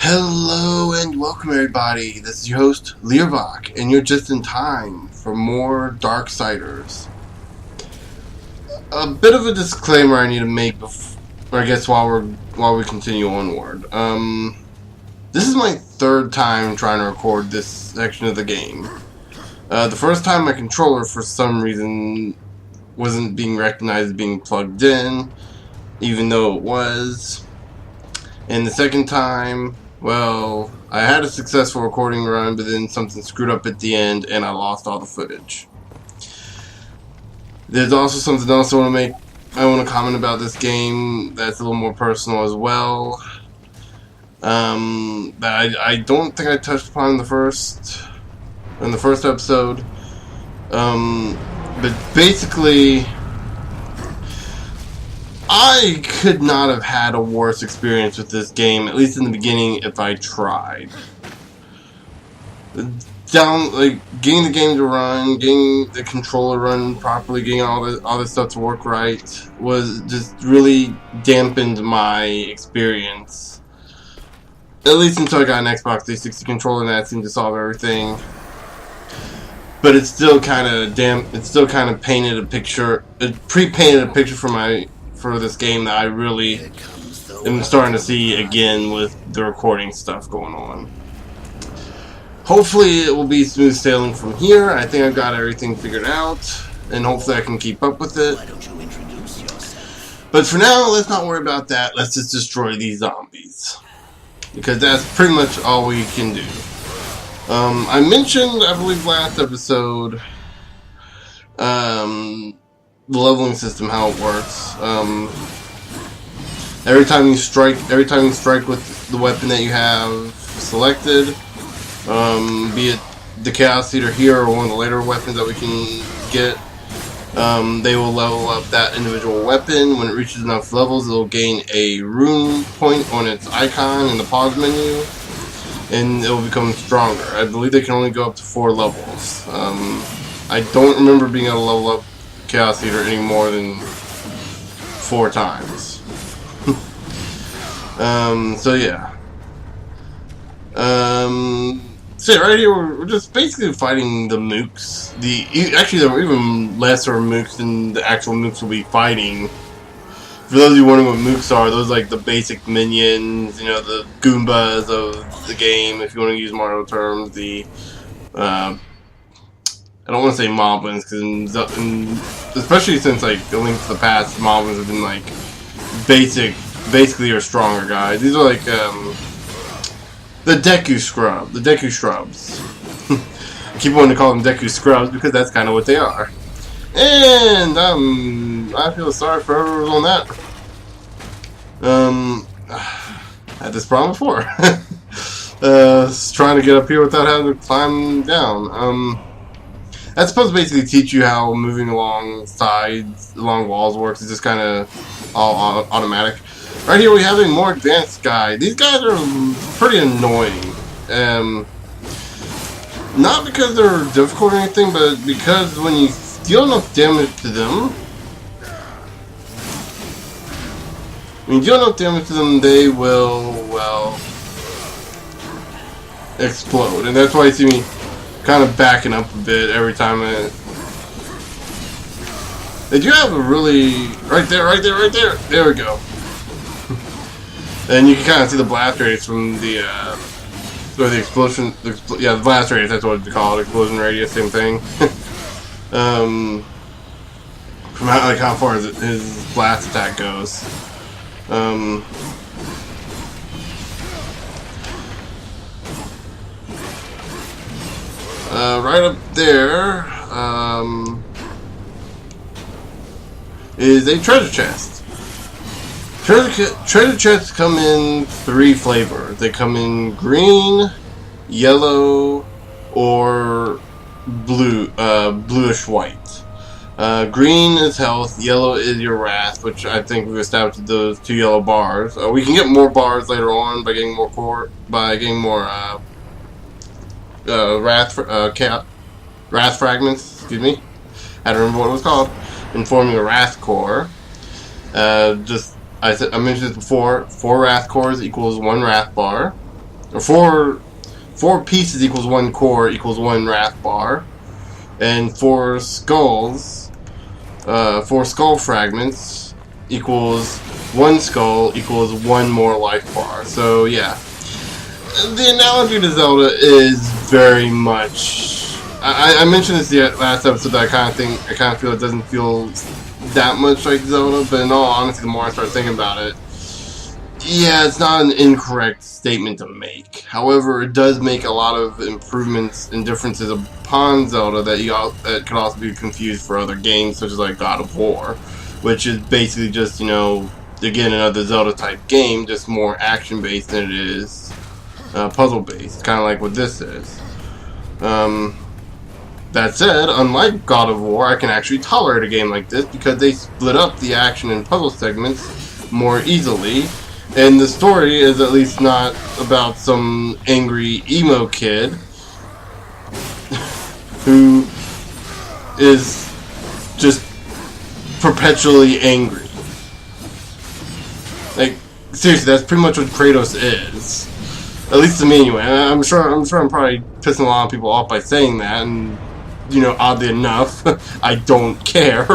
Hello and welcome everybody, this is your host Learvok, and you're just in time for more DarkSiders. A bit of a disclaimer I need to make before, I guess while we continue onward. This is my third time trying to record this section of the game. The first time my controller for some reason wasn't being recognized as being plugged in, even though it was. And the second time, well, I had a successful recording run, but then something screwed up at the end and I lost all the footage. There's also something else I want to comment about this game that's a little more personal as well. That I don't think I touched upon in the first episode. But basically, I could not have had a worse experience with this game, at least in the beginning, if I tried. Getting the game to run, getting the controller run properly, getting all this stuff to work right, was just really dampened my experience. At least until I got an Xbox 360 controller, and that seemed to solve everything. But it still kind of painted a picture. It pre-painted a picture for this game that I really am starting to see again with the recording stuff going on. Hopefully it will be smooth sailing from here. I think I've got everything figured out, and hopefully I can keep up with it. But for now, let's not worry about that. Let's just destroy these zombies, because that's pretty much all we can do. I mentioned, I believe last episode, the leveling system, how it works. Every time you strike with the weapon that you have selected, be it the Chaos Eater here or one of the later weapons that we can get, they will level up that individual weapon. When it reaches enough levels, it'll gain a rune point on its icon in the pause menu, and it will become stronger. I believe they can only go up to 4 levels. I don't remember being able to level up Chaos Eater any more than 4 times. So yeah. So right here we're just basically fighting the mooks. Actually there were even lesser mooks than the actual mooks we'll be fighting. For those of you wondering what mooks are, those are like the basic minions, you know, the Goombas of the game, if you want to use Mario terms. I don't want to say Moblins, because especially since like A Link to the Past, Moblins have been like basically are stronger guys. These are like the Deku Shrubs. I keep wanting to call them Deku Scrubs because that's kind of what they are. And I feel sorry for whoever was on that. I had this problem before. Trying to get up here without having to climb down. That's supposed to basically teach you how moving along walls works. It's just kind of all automatic. Right here we have a more advanced guy. These guys are pretty annoying. Not because they're difficult or anything, but because when you deal enough damage to them, they will, well, explode. And that's why you see me kind of backing up a bit every time they do have a really... Right there. There we go. And you can kind of see the blast radius from the explosion... the blast radius, that's what it's called. Explosion radius, same thing. From how far his blast attack goes. Right up there is a treasure chest. Treasure chests come in 3 flavors. They come in green, yellow, or blue, bluish white. Green is health, yellow is your wrath, which I think we've established those 2 yellow bars. We can get more bars later on by getting more wrath fragments, excuse me. I don't remember what it was called. In forming a wrath core. I mentioned this before. 4 wrath cores equals 1 wrath bar. or four pieces equals 1 core equals 1 wrath bar, and 4 skulls, 4 skull fragments equals 1 skull equals 1 more life bar. So yeah, the analogy to Zelda is very much. I mentioned this the last episode that I kind of feel it doesn't feel that much like Zelda, but in all honesty, the more I start thinking about it, yeah, it's not an incorrect statement to make. However, it does make a lot of improvements and differences upon Zelda that could also be confused for other games, such as like God of War, which is basically just, you know, again, another Zelda type game, just more action based than it is puzzle based, kind of like what this is. That said, unlike God of War, I can actually tolerate a game like this because they split up the action and puzzle segments more easily, and the story is at least not about some angry emo kid who is just perpetually angry. Like, seriously, that's pretty much what Kratos is. At least to me, anyway. I'm sure I'm probably pissing a lot of people off by saying that, and you know, oddly enough, I don't care.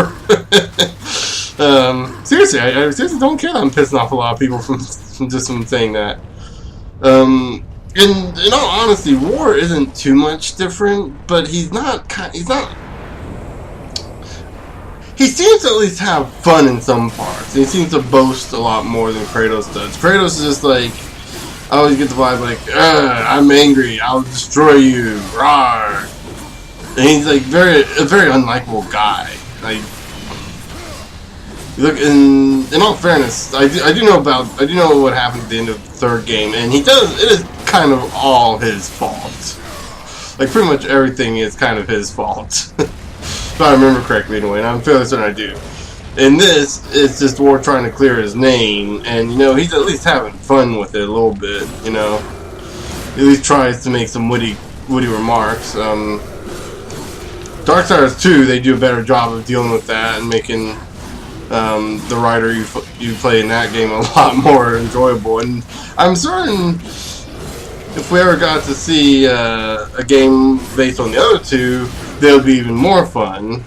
Seriously, I seriously don't care that I'm pissing off a lot of people from saying that. In all honesty, War isn't too much different, but he's not. He seems to at least have fun in some parts. He seems to boast a lot more than Kratos does. Kratos is just like, I always get the vibe like, I'm angry, I'll destroy you, rawr. And he's like a very unlikable guy. Like, look, in all fairness, I do know what happened at the end of the 3rd game, and it is kind of all his fault. Like, pretty much everything is kind of his fault. If I remember correctly anyway, and I'm fairly certain I do. In this, it's just War trying to clear his name, and, you know, he's at least having fun with it a little bit, you know. He at least tries to make some witty remarks. DarkSiders 2, they do a better job of dealing with that and making the writer you play in that game a lot more enjoyable. And I'm certain if we ever got to see a game based on the other 2, they'll be even more fun.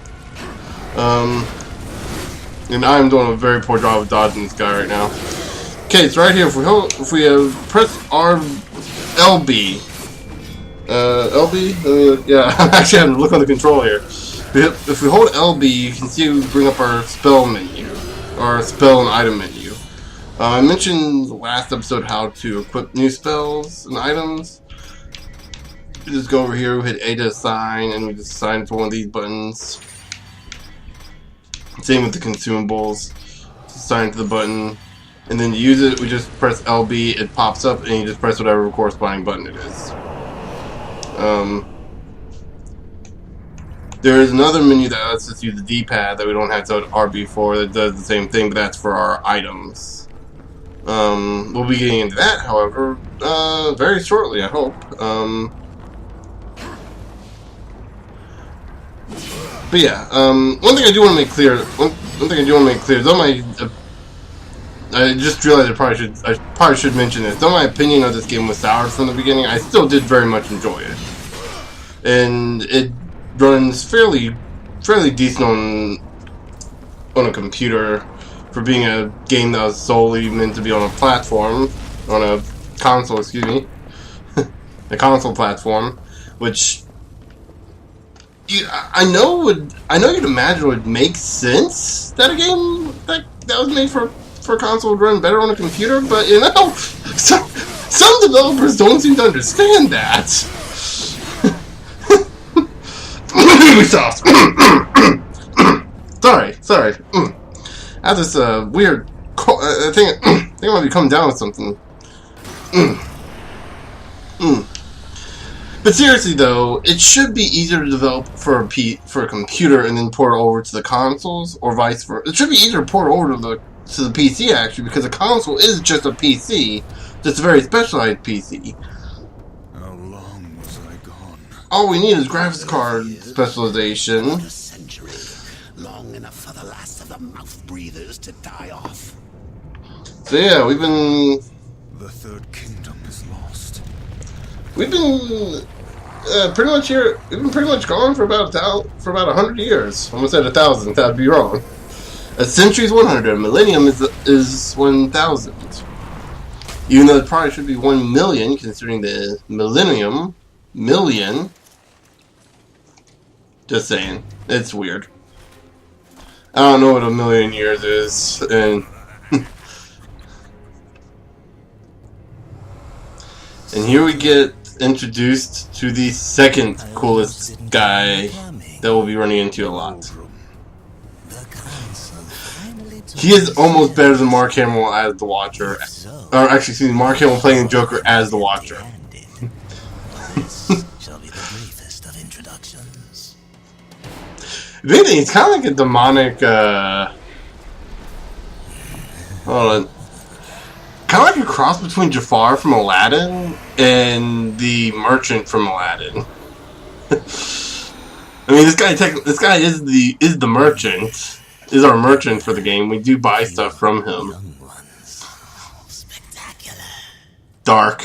And I'm doing a very poor job of dodging this guy right now. Okay, so right here, if we press LB. LB? Yeah, I'm actually having to look on the control here. If we hold LB, you can see we bring up our spell menu, or spell and item menu. I mentioned the last episode how to equip new spells and items. We just go over here, we hit A to assign, and we just assign it to one of these buttons. Same with the consumables. Just assign it to the button. And then to use it, we just press LB, it pops up, and you just press whatever corresponding button it is. There is another menu that lets us use the D-pad that we don't have to RB for that does the same thing, but that's for our items. We'll be getting into that, however, very shortly, I hope. But yeah, one thing I do want to make clear, is though I just realized I probably should mention this. Though my opinion of this game was sour from the beginning, I still did very much enjoy it, and it runs fairly decent on a computer for being a game that was solely meant to be on a platform, on a console. Excuse me, a console platform, which I know you'd imagine would make sense that a game that was made for a console would run better on a computer, but you know, some developers don't seem to understand that. Ubisoft. sorry. I have this weird. I think I might be coming down with something. But seriously though, it should be easier to develop for a computer and then port it over to the consoles, or vice versa. It should be easier to port over to the PC actually, because a console is just a PC, just a very specialized PC. How long was I gone? All we need is graphics card specialization. A century, long enough for the last of the mouth breathers to die off. So yeah, we've been. The Third Kingdom. is lost. We've been pretty much here. We've been pretty much gone for about 100 years. Almost at 1,000. That'd be wrong. A century is 100. A millennium is 1,000. Even though it probably should be 1 million, considering the million. Just saying, it's weird. I don't know what a million years is, and and here we get introduced to the second coolest guy that we'll be running into a lot. He is almost better than Mark Hamill as the Watcher, or actually, excuse me, Mark Hamill playing Joker as the Watcher. If anything, it's kind of like a demonic, hold on. Kind of like a cross between Jafar from Aladdin and the merchant from Aladdin. I mean, this guy is the merchant, is our merchant for the game. We do buy stuff from him. Dark.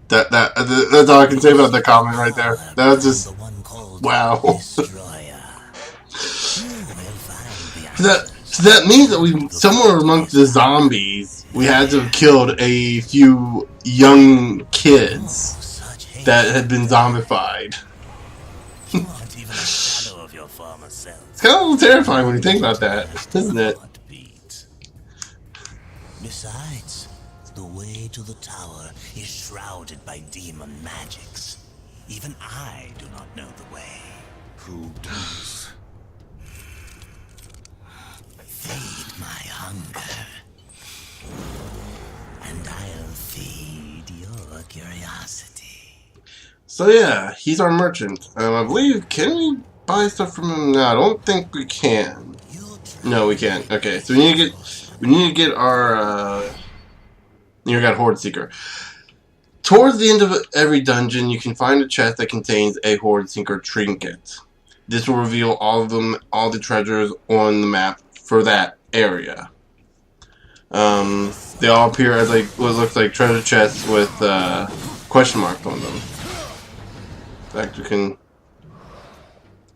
That's all I can say about that comment right there. That was just, wow. So that means that we, somewhere amongst the zombies, we had to have killed a few young kids that had been zombified. It's kind of a little terrifying when you think about that, isn't it? Besides, the way to the tower is shrouded by demon magics. Even I do not know the way. Who does? Feed my hunger, and I'll feed your curiosity. So yeah, he's our merchant. I believe, can we buy stuff from him? No, I don't think we can. No, we can't. Okay, so we need to get our you got Horde Seeker. Towards the end of every dungeon, you can find a chest that contains a Horde Seeker trinket. This will reveal all the treasures on the map for that area. They all appear as like what looks like treasure chests with question marks on them. In fact, you can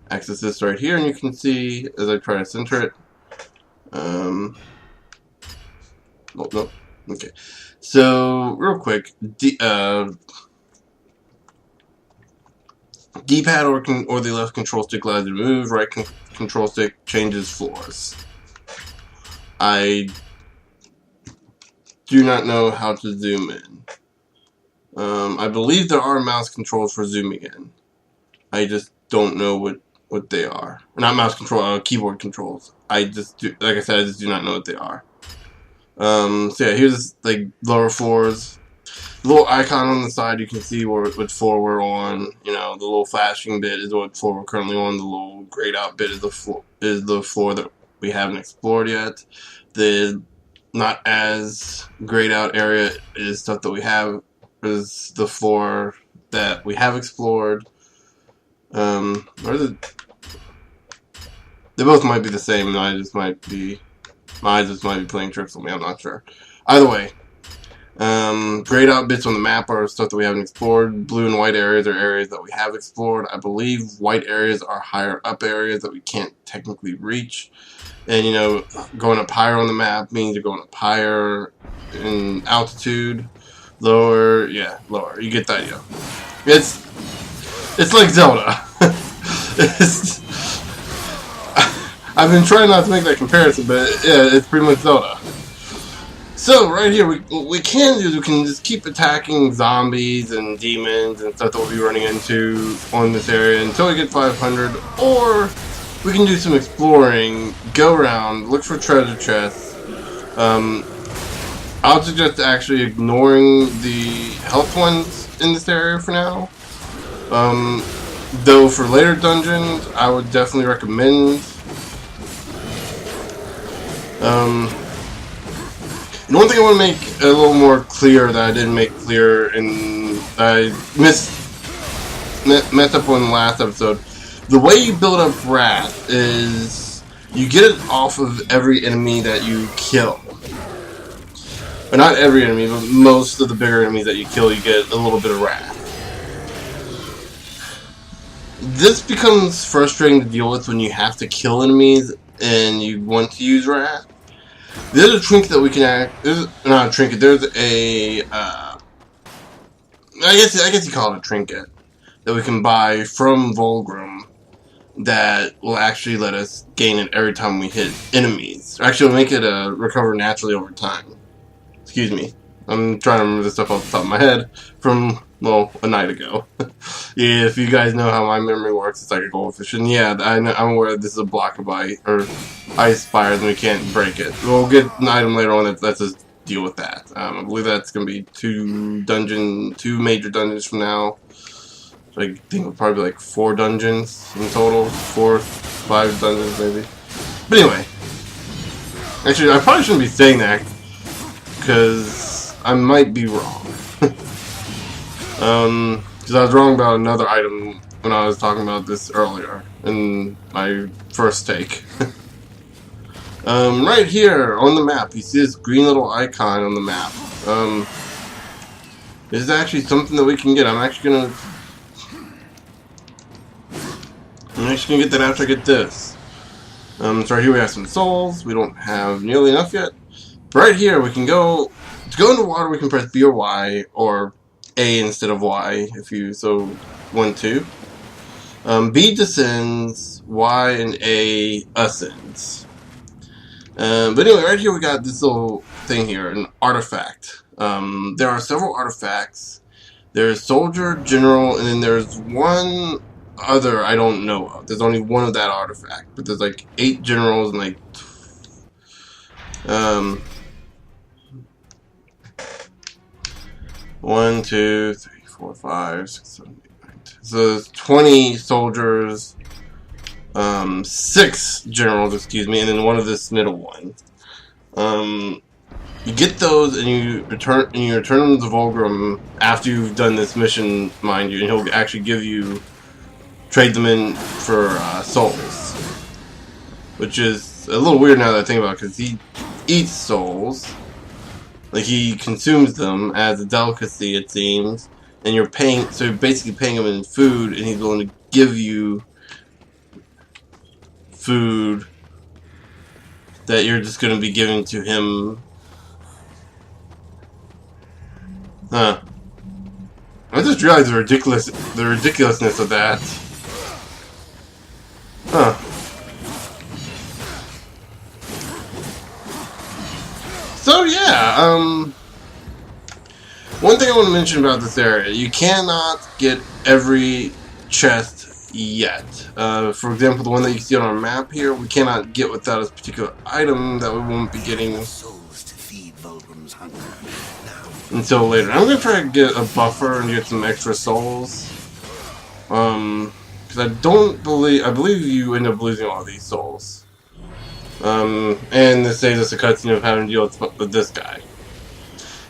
access this right here, and you can see as I try to center it. Oh no. Okay. So real quick, D-pad or the left control stick allows you to move. Right control stick changes floors. I do not know how to zoom in. I believe there are mouse controls for zooming in. I just don't know what they are. Not mouse control, keyboard controls. Like I said, I just do not know what they are. So yeah, here's like lower floors. The little icon on the side, you can see what floor we're on. You know, the little flashing bit is what floor we're currently on. The little grayed out bit is the floor that we haven't explored yet. The not as grayed out area is stuff that we have, is the floor that we have explored. Where is it? They both might be the same, and my eyes just might be playing tricks on me, I'm not sure. Either way, grayed out bits on the map are stuff that we haven't explored. Blue and white areas are areas that we have explored. I believe white areas are higher up areas that we can't technically reach. And, you know, going up higher on the map means you're going up higher in altitude. Lower, yeah, lower. You get the idea. It's like Zelda. I've been trying not to make that comparison, but yeah, it's pretty much Zelda. So right here, what we can do is we can just keep attacking zombies and demons and stuff that we'll be running into on this area until we get 500, or we can do some exploring, go around, look for treasure chests. I'll suggest actually ignoring the health ones in this area for now. Though for later dungeons, I would definitely recommend. And one thing I want to make a little more clear that I didn't make clear, and I messed up on the last episode. The way you build up Wrath is you get it off of every enemy that you kill. Or not every enemy, but most of the bigger enemies that you kill, you get a little bit of wrath. This becomes frustrating to deal with when you have to kill enemies and you want to use wrath. There's a trinket that we can act. There's not a trinket. There's a I guess you call it a trinket that we can buy from Volgrim that will actually let us gain it every time we hit enemies. Actually, it'll make it recover naturally over time. Excuse me. I'm trying to remember this stuff off the top of my head from, well, a night ago. Yeah, if you guys know how my memory works, it's like a goldfish. And yeah, I'm aware this is a block of ice, or ice spires, and we can't break it. We'll get an item later on that lets us deal with that. I believe that's going to be two major dungeons from now. So I think it'll probably be like 4 dungeons in total. 4, 5 dungeons maybe. But anyway. Actually, I probably shouldn't be saying that, because I might be wrong. Because I was wrong about another item when I was talking about this earlier in my first take. Right here on the map, you see this green little icon on the map. This is actually something that we can get. I'm actually gonna get that after I get this. So right here we have some souls. We don't have nearly enough yet. But right here we can go to go into water. We can press B or Y or A instead of Y if you so want to. B descends, Y and A ascends. But anyway, right here we got this little thing here, an artifact. There are several artifacts. There's soldier, general, and then there's one other I don't know of. There's only one of that artifact, but there's like 8 generals and like 1, 2, 3, 4, 5, 6, 7, 8, 9, 10. So there's 20 soldiers, 6 generals, excuse me, and then one of this middle one. You get those and you return them to Volgrim after you've done this mission, mind you, and he'll actually give you trade them in for souls, which is a little weird now that I think about it, because he eats souls, like he consumes them as a delicacy, it seems, and you're paying, so you're basically paying him in food, and he's willing to give you food that you're just going to be giving to him. Huh. I just realized the ridiculousness of that. Huh. So yeah, one thing I want to mention about this area, you cannot get every chest yet. For example, the one that you see on our map here, we cannot get without a particular item that we won't be getting Souls to feed Volgrim's hunger. until later. I'm gonna try to get a buffer and get some extra souls. Because I believe you end up losing all these souls. And this saves us a cutscene of having to deal with this guy.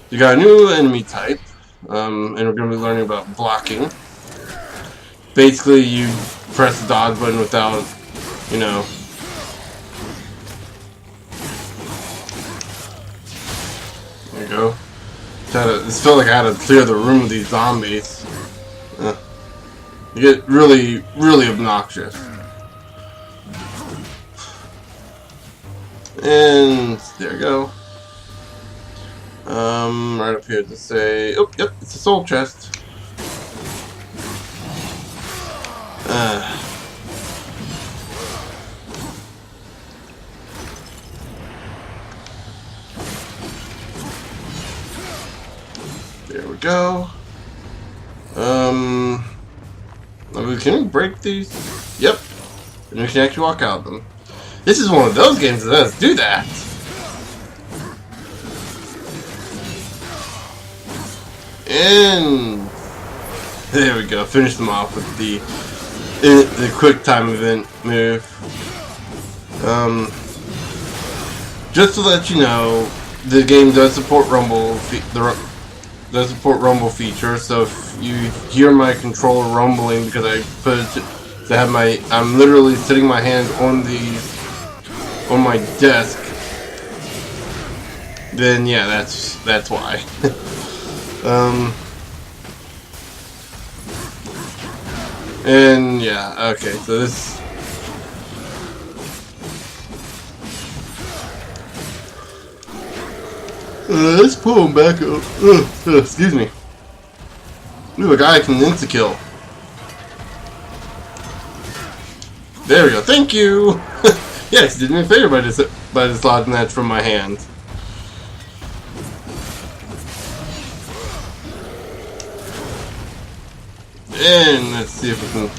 You got a new enemy type, and we're gonna be learning about blocking. Basically, you press the dodge button without, you know. There you go. This felt like I had to clear the room with these zombies. You get really, really obnoxious. And there you go. Right up here to say, oh, yep, it's a soul chest. There we go. Can we break these? Yep. And we can actually walk out of them. This is one of those games that lets us do that. And there we go. Finish them off with the quick time event move. Just to let you know, the game does support Rumble. Does support Rumble feature. So if you hear my controller rumbling because I put it to have my, I'm literally sitting my hands on my desk then yeah, that's why. And yeah, okay, so this. Let's pull him back up. Excuse me. Ooh, a guy can insta-kill. There we go. Thank you. Yes, did me a favor by just dodging that from my hand. And let's see if we can.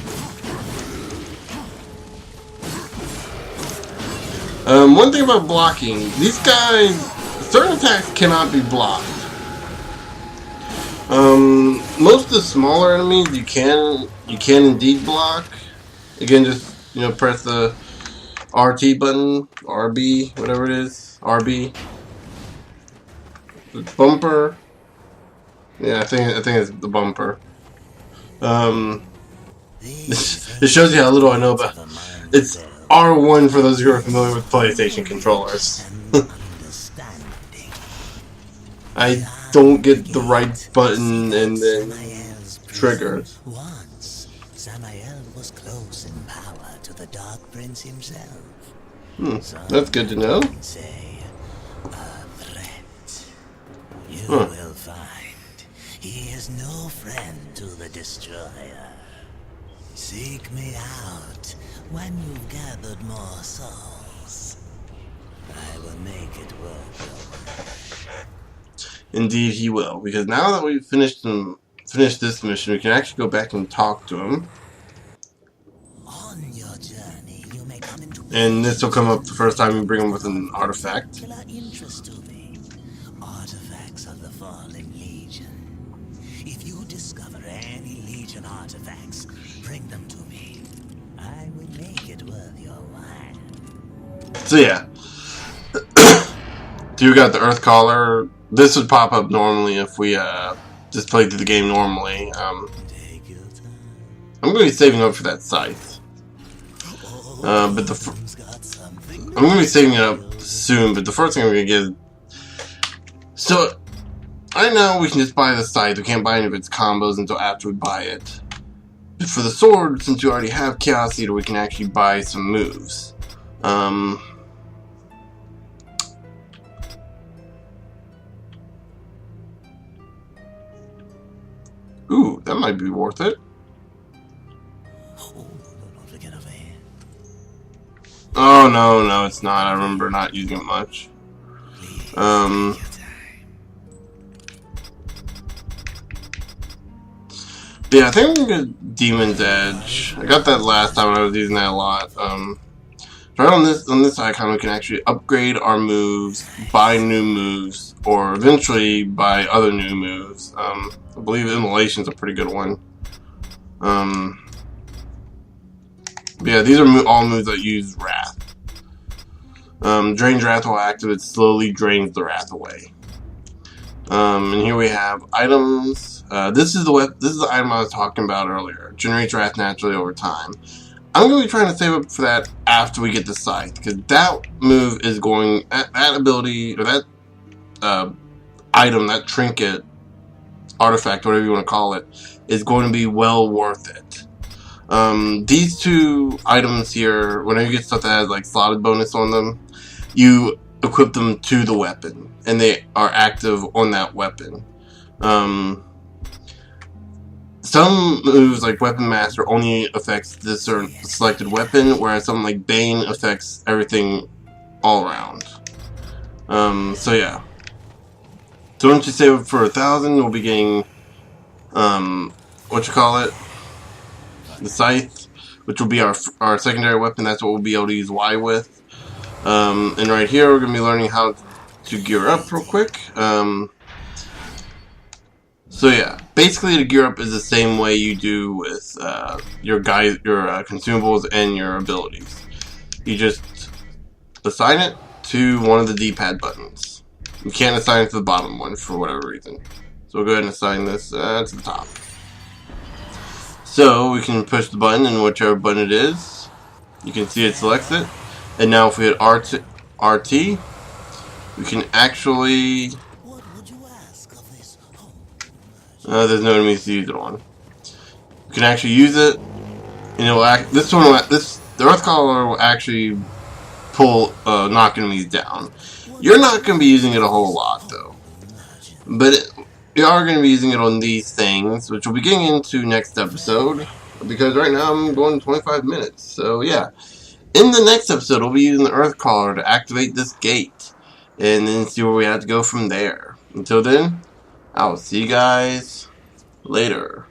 One thing about blocking, these guys, certain attacks cannot be blocked. Most of the smaller enemies you can indeed block. Again, just press the RT button, RB, whatever it is, RB, the bumper. Yeah, I think it's the bumper. It shows you how little I know about. It's R1 for those who are familiar with PlayStation controllers. I don't get the right button and then trigger. Once, Samael was close in power to the Dark Prince himself. That's good to know. Say, a threat. You will find he is no friend to the Destroyer. Seek me out when you've gathered more souls. I will make it work. Indeed, he will. Because now that we've finished this mission, we can actually go back and talk to him. On your journey, you may come into And this will come up the first time you bring him with an artifact. interest to me. Artifacts of the Fallen Legion. If you discover any Legion artifacts, bring them to me. I will make it worth your while. So yeah. So you got the Earth Caller. This would pop up normally if we just played through the game normally. I'm going to be saving up for that scythe. I'm going to be saving it up soon, but the first thing I'm going to get. So right now we can just buy the scythe. We can't buy any of its combos until after we buy it. But for the sword, since we already have Chaos Eater, we can actually buy some moves. Ooh, that might be worth it. Oh, no, it's not. I remember not using it much. Yeah, I think I'm gonna get Demon's Edge. I got that last time and I was using that a lot. Right on this icon, we can actually upgrade our moves, buy new moves, or eventually buy other new moves. I believe Immolation's a pretty good one. But yeah, these are all moves that use Wrath. Drains Wrath while active, it slowly drains the Wrath away. And here we have items. This is the item I was talking about earlier. Generates Wrath naturally over time. I'm going to be trying to save up for that after we get the scythe, because that move is going, that ability, or that item, that trinket, artifact, whatever you want to call it, is going to be well worth it. These two items here, whenever you get stuff that has like slotted bonus on them, you equip them to the weapon, and they are active on that weapon. Some moves like Weapon Master only affects this certain selected weapon, whereas something like Bane affects everything all around. So yeah. So once you save up for 1,000, we'll be getting the scythe, which will be our secondary weapon. That's what we'll be able to use Y with. And right here, we're gonna be learning how to gear up real quick. So yeah, basically the gear up is the same way you do with your consumables and your abilities. You just assign it to one of the D-pad buttons. You can't assign it to the bottom one for whatever reason. So we'll go ahead and assign this to the top. So we can push the button, and whichever button it is, you can see it selects it. And now if we hit RT, we can actually... What would you ask of this home? there's no enemies to use it on. We can actually use it, and it'll act... This one will... The Earth Collar will actually pull... knock enemies down. You're not going to be using it a whole lot, though. But we are going to be using it on these things, which we'll be getting into next episode. Because right now I'm going 25 minutes. So, yeah. In the next episode, we'll be using the Earth Collar to activate this gate. And then see where we have to go from there. Until then, I'll see you guys later.